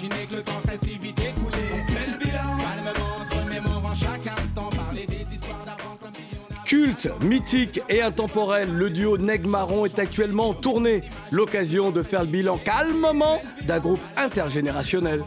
Imaginez que le temps serait si vite écoulé. On fait le bilan, calmement, se remémorant chaque instant. Parler des histoires d'avant comme si on a... Culte, mythique et intemporel, le duo Neg Marron est actuellement en tournée. L'occasion de faire le bilan calmement d'un groupe intergénérationnel.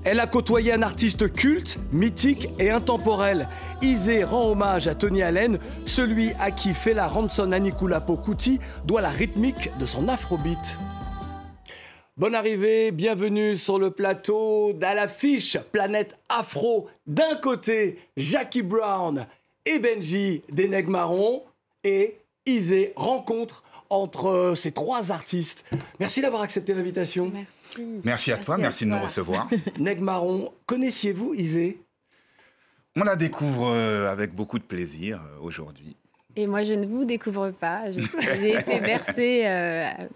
Elle a côtoyé un artiste culte, mythique et intemporel. Isé rend hommage à Tony Allen, celui à qui Fela Ranson Anikulapo Kuti doit la rythmique de son afrobeat. Bonne arrivée, bienvenue sur le plateau d'À l'affiche Planète Afro. D'un côté, Jackie Brown et Benji des Neg Marron et Isé, rencontre entre ces trois artistes. Merci d'avoir accepté l'invitation. Merci. Merci à toi, merci de nous recevoir. Neg Marron, connaissiez-vous Isé? On la découvre avec beaucoup de plaisir aujourd'hui. Et moi, je ne vous découvre pas. J'ai été bercée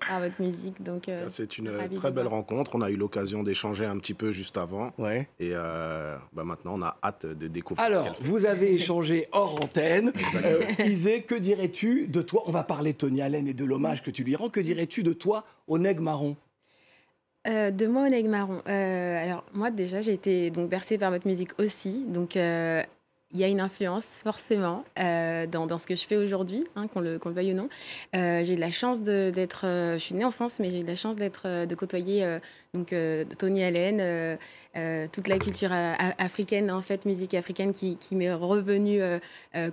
par votre musique. Donc, c'est une très belle rencontre. On a eu l'occasion d'échanger un petit peu juste avant. Ouais. Et maintenant, on a hâte de découvrir Alors, ce qu'elle fait. vous avez échangé hors antenne. Isé, que dirais-tu de toi? On va parler de Tony Allen et de l'hommage que tu lui rends. Que dirais-tu de toi au Neg Marron? de moi au Neg Marron. Alors, moi, déjà, j'ai été donc, bercée par votre musique aussi. Donc, il y a une influence, forcément, dans ce que je fais aujourd'hui, hein, qu'on le veuille ou non. J'ai de la chance d'être... je suis née en France, mais j'ai eu de la chance de côtoyer Tony Allen, toute la culture africaine, en fait, musique africaine qui m'est revenue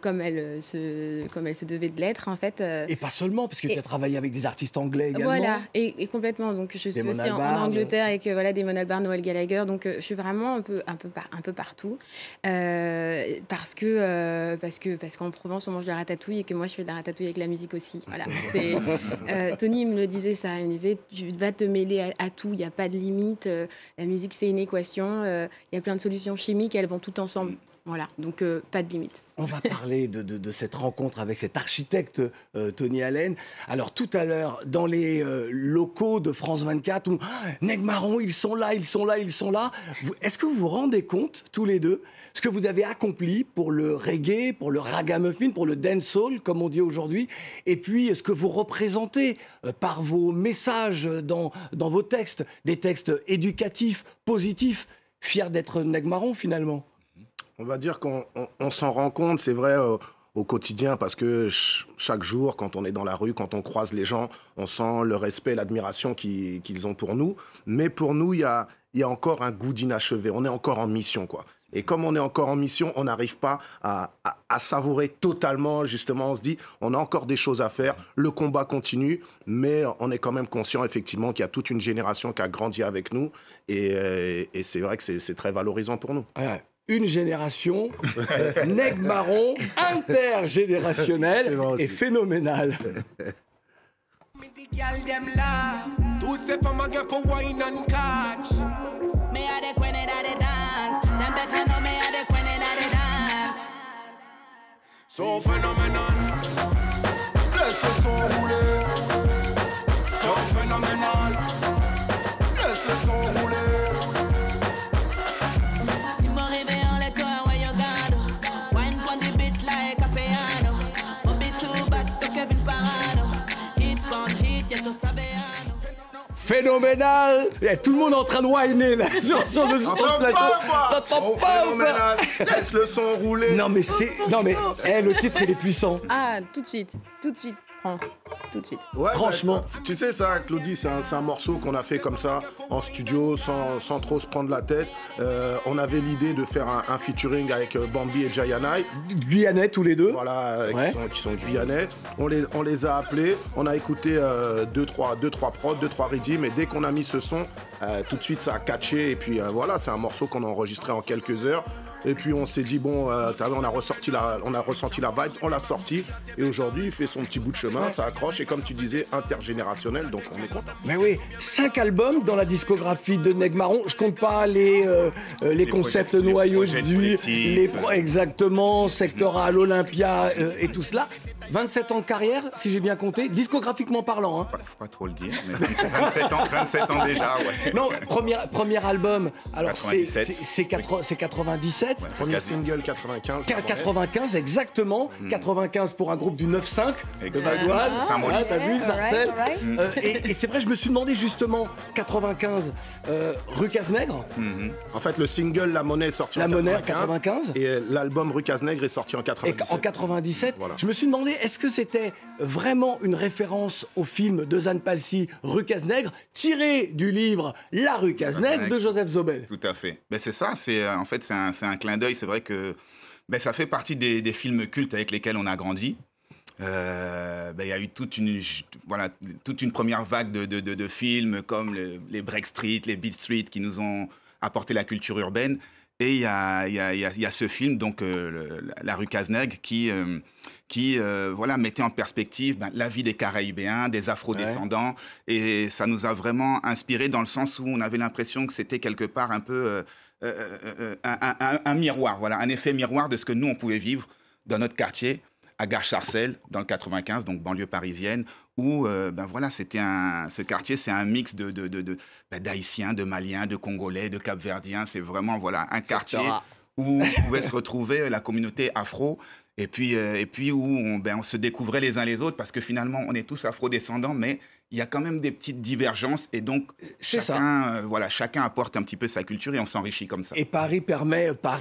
comme elle se devait de l'être, en fait. Et pas seulement, parce que tu as travaillé avec des artistes anglais également. Voilà, et complètement. Donc, je suis aussi en Angleterre avec Damon Albarn, Noel Gallagher. Donc, je suis vraiment un peu partout. Parce qu'en Provence, on mange de la ratatouille et que moi, je fais de la ratatouille avec la musique aussi. Voilà. Tony me le disait ça. Il me disait, tu vas te mêler à tout, il n'y a pas de limite. La musique, c'est une équation. Il y a plein de solutions chimiques, elles vont toutes ensemble. Voilà, donc pas de limite. On va parler de cette rencontre avec cet architecte Tony Allen. Alors tout à l'heure, dans les locaux de France 24, Neg Marron, ils sont là. Est-ce que vous vous rendez compte, tous les deux, ce que vous avez accompli pour le reggae, pour le ragamuffin, pour le dancehall, comme on dit aujourd'hui, et puis ce que vous représentez par vos messages dans vos textes, des textes éducatifs, positifs, fiers d'être Neg Marron finalement? On va dire qu'on s'en rend compte, c'est vrai, au quotidien, parce que chaque jour, quand on est dans la rue, quand on croise les gens, on sent le respect, l'admiration qu'ils ont pour nous. Mais pour nous, il y a encore un goût d'inachevé. On est encore en mission, quoi. Et comme on est encore en mission, on n'arrive pas à savourer totalement, justement, on se dit, on a encore des choses à faire, le combat continue, mais on est quand même conscient, effectivement, qu'il y a toute une génération qui a grandi avec nous, et c'est vrai que c'est très valorisant pour nous. Ouais. Une génération, Neg Marron, intergénérationnelle et phénoménale. Tous ces femmes pour wine and catch. Me a the queen of the dance. Them better know me a the queen of the dance. So phénoménal. Laisse le son rouler. So phénoménal. Laisse le son rouler. Si me réveille les toi where you gado. Wine on the beat like a piano. Bobby too bad to Kevin Parano. Hit on hit, y'a tout sabeano. Phénoménal! Et tout le monde est en train de whiner là, sur le plateau. T'entends pas ou quoi? Laisse le son rouler. Non mais le titre il est puissant. Ah, tout de suite, prends, tout de suite. Ouais, franchement. Bah, tu sais ça, Claudie, c'est un morceau qu'on a fait comme ça, en studio, sans trop se prendre la tête. On avait l'idée de faire un featuring avec Bambi et Jayanai. Guyanais tous les deux. Voilà, qui sont guyanais. On les a appelés, on a écouté 2-3 prods, 2-3 rythmes, et dès qu'on a mis ce son, tout de suite ça a catché, et puis voilà, c'est un morceau qu'on a enregistré en quelques heures. Et puis on s'est dit, bon, on a ressenti la vibe, on l'a sorti. Et aujourd'hui, il fait son petit bout de chemin, ça accroche. Et comme tu disais, intergénérationnel, donc on est content. Mais oui, 5 albums dans la discographie de Neg Marron. Je compte pas les concepts noyaux exactement, Secteur A à l'Olympia et tout cela. 27 ans de carrière, si j'ai bien compté, discographiquement parlant. Hein. Faut pas trop le dire, mais 27 ans déjà, ouais. Non, premier album, alors c'est 97. 97. 97. Premier single 95. 95 exactement, 95 pour un groupe du 9-5 de Exact. Vadoise, Symbolique. t'as vu, Sarcelles. alright. Et c'est vrai, je me suis demandé justement 95, Rue Cazenègre, En fait, le single La Monnaie est sorti La en Monnaie 95. 95. Et l'album Rue Cazenègre est sorti en Et 97. en 97, Voilà. je me suis demandé, est-ce que c'était vraiment une référence au film de Zane Palsy, Rue Cazenègre, tiré du livre La Rue Cazenègre de Joseph Zobel? Tout à fait. Ben, c'est ça, en fait, c'est un clin d'œil. C'est vrai que ça fait partie des films cultes avec lesquels on a grandi. Il y a eu toute une première vague de films comme les Break Street, les Beat Street qui nous ont apporté la culture urbaine. Et il y a ce film, donc La Rue Cazenègre, qui mettait en perspective la vie des Caraïbéens, des Afro-descendants. Et ça nous a vraiment inspiré dans le sens où on avait l'impression que c'était quelque part un peu un miroir, voilà, un effet miroir de ce que nous, on pouvait vivre dans notre quartier, à Gare-Sarcelles, dans le 95, donc banlieue parisienne, où ce quartier, c'est un mix d'Haïtiens, de Maliens, de Congolais, de Capverdiens. C'est vraiment un quartier où pouvait se retrouver la communauté afro. Et puis où on se découvrait les uns les autres, parce que finalement, on est tous afro-descendants, mais il y a quand même des petites divergences. Et donc, chacun apporte un petit peu sa culture et on s'enrichit comme ça. Et Paris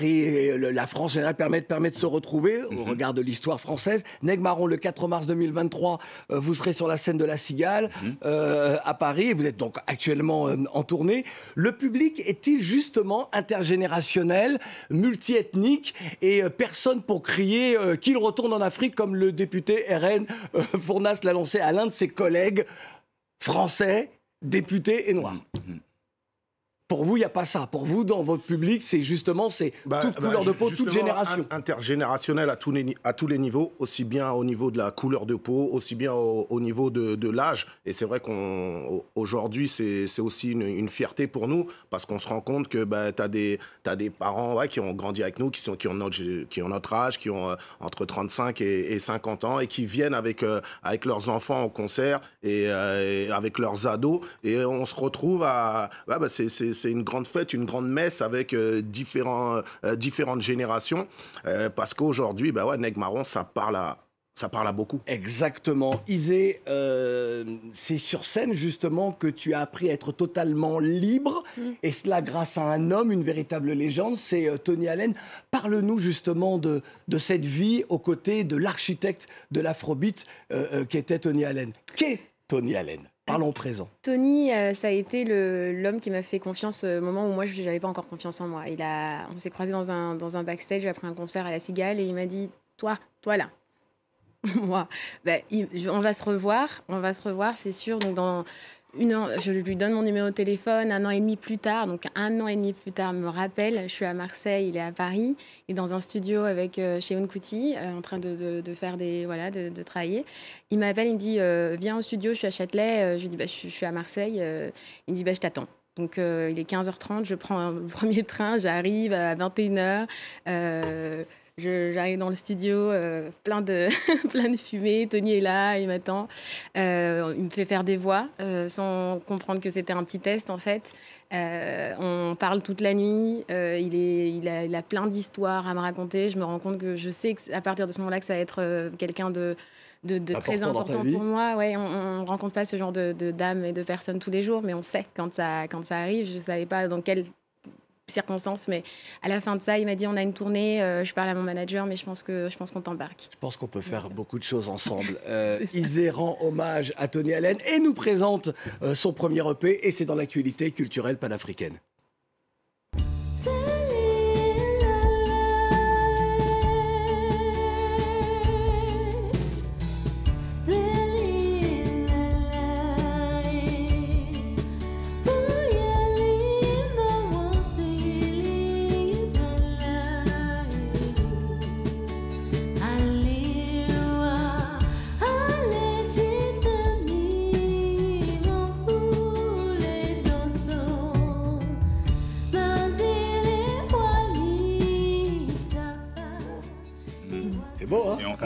et la France en général permet de se retrouver au regard de l'histoire française. Neg Marron, le 4 mars 2023, vous serez sur la scène de la Cigale à Paris. Et vous êtes donc actuellement en tournée. Le public est-il justement intergénérationnel, multiethnique et personne pour crier qu'il retourne en Afrique, comme le député RN Fournas l'a lancé à l'un de ses collègues français, députés et noirs? Pour vous, il n'y a pas ça. Pour vous, dans votre public, c'est toute couleur de peau, toute génération. Intergénérationnel à tous les niveaux, aussi bien au niveau de la couleur de peau, aussi bien au niveau de l'âge. Et c'est vrai qu'aujourd'hui, c'est aussi une fierté pour nous, parce qu'on se rend compte que t'as des parents qui ont grandi avec nous, qui ont notre âge, qui ont entre 35 et 50 ans, et qui viennent avec leurs enfants au concert et avec leurs ados. Et on se retrouve c'est une grande fête, une grande messe avec différentes générations. Parce qu'aujourd'hui, Neg Marron, ça parle à beaucoup. Exactement. Isée, c'est sur scène justement que tu as appris à être totalement libre, et cela grâce à un homme, une véritable légende, c'est Tony Allen. Parle-nous justement de cette vie aux côtés de l'architecte de l'Afrobeat qui était Tony Allen. Qu'est Tony Allen? Parlons présent. Tony, ça a été l'homme qui m'a fait confiance au moment où moi, je n'avais pas encore confiance en moi. On s'est croisés dans un backstage après un concert à la Cigale, et il m'a dit « Toi là ». Moi, on va se revoir, c'est sûr. Donc je lui donne mon numéro de téléphone 1 an et demi plus tard. Donc 1 an et demi plus tard, me rappelle, je suis à Marseille, il est à Paris, et dans un studio avec Sheun Kuti, en train de faire de travailler. Il m'appelle, il me dit viens au studio, je suis à Châtelet. Je lui dis je suis à Marseille. Il me dit je t'attends. Donc il est 15h30, je prends le premier train, j'arrive à 21h. J'arrive dans le studio, plein de fumée. Tony est là, il m'attend. Il me fait faire des voix, sans comprendre que c'était un petit test, en fait. On parle toute la nuit. Il a plein d'histoires à me raconter. Je me rends compte que je sais qu'à partir de ce moment-là, que ça va être quelqu'un de très important pour moi. Ouais, on ne rencontre pas ce genre d'âme et de personnes tous les jours, mais on sait quand ça arrive. Je ne savais pas dans quelle circonstances, mais à la fin de ça, il m'a dit on a une tournée, je parle à mon manager, mais je pense qu'on t'embarque. Je pense qu'on peut faire beaucoup de choses ensemble. Isée rend hommage à Tony Allen et nous présente son premier EP, et c'est dans l'actualité culturelle panafricaine.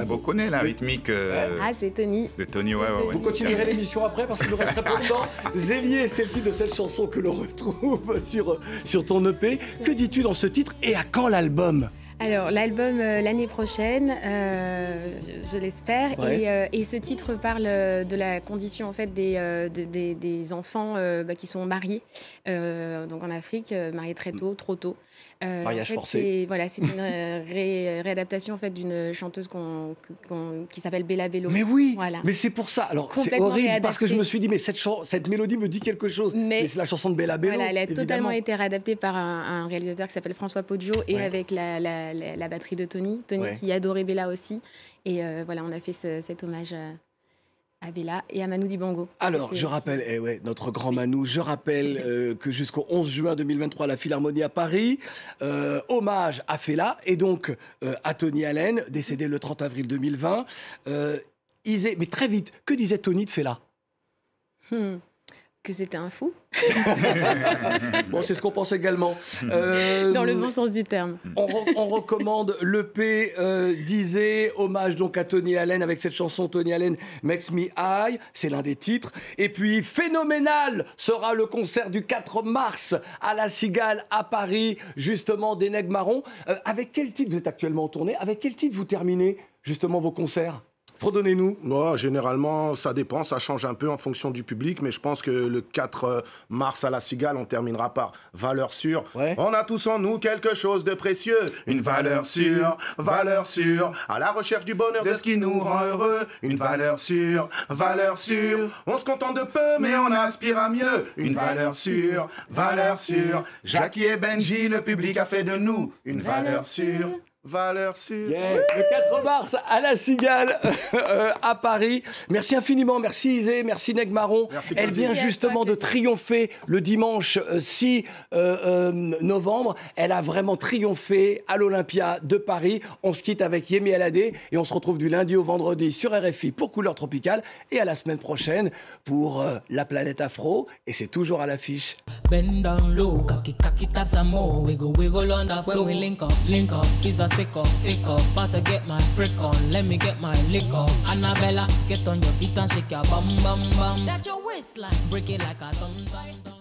On connaît la rythmique Ah, c'est Tony. de Tony, ouais. Vous continuerez l'émission après parce qu'il nous reste très peu de temps. Zélier, c'est le titre de cette chanson que l'on retrouve sur ton EP. Que dis-tu dans ce titre et à quand l'album ? Alors, l'album l'année prochaine, je l'espère. Ouais. Et ce titre parle de la condition en fait, des enfants qui sont mariés donc en Afrique, mariés très tôt, trop tôt. Mariage en fait, forcé. C'est une réadaptation en fait, d'une chanteuse qui s'appelle Bella Bello. Mais oui, Voilà. mais c'est pour ça. Alors, c'est Complètement horrible réadapté. parce que je me suis dit, mais cette mélodie me dit quelque chose. Mais c'est la chanson de Bella Bello. Voilà, elle a évidemment. totalement été réadaptée par un réalisateur qui s'appelle François Poggio et avec la batterie de Tony. Tony qui adorait Bella aussi. Et voilà, on a fait cet hommage à Bella et à Manu Dibango. Alors, je rappelle, notre grand Manu, je rappelle que jusqu'au 11 juin 2023 à la Philharmonie à Paris, hommage à Fela et donc à Tony Allen, décédé le 30 avril 2020. Mais très vite, que disait Tony de Fela ? Que c'était un fou. Bon, c'est ce qu'on pense également. Dans le bon sens du terme. On recommande l'EP Disait, hommage donc à Tony Allen avec cette chanson Tony Allen Makes Me High, c'est l'un des titres. Et puis Phénoménal sera le concert du 4 mars à la Cigale à Paris, justement des Nègres Marrons. Avec quel titre vous êtes actuellement en tournée ? Avec quel titre vous terminez justement vos concerts ? Redonnez-nous. Moi, généralement, ça dépend, ça change un peu en fonction du public, mais je pense que le 4 mars à la Cigale, on terminera par Valeur Sûre. Ouais. On a tous en nous quelque chose de précieux, une valeur sûre, à la recherche du bonheur de ce qui nous rend heureux, une valeur sûre, on se contente de peu, mais on aspire à mieux, une valeur sûre, Jackie et Benji, le public a fait de nous, une valeur sûre. Valeur sûre. Yeah. Le 4 mars à la Cigale à Paris. Merci infiniment, merci Isée, merci Nègres Marrons. Elle vient justement de triompher le dimanche 6 novembre. Elle a vraiment triomphé à l'Olympia de Paris. On se quitte avec Yemi Alade et on se retrouve du lundi au vendredi sur RFI pour Couleur Tropicale et à la semaine prochaine pour La Planète Afro et c'est toujours à l'affiche. Bend down low, cocky taps some more. Wiggle on that when we link up. Is a stick up. About to get my frick on, let me get my lick on. Annabella, get on your feet and shake your bum bum bum. That your waistline, break it like a dum dum dum.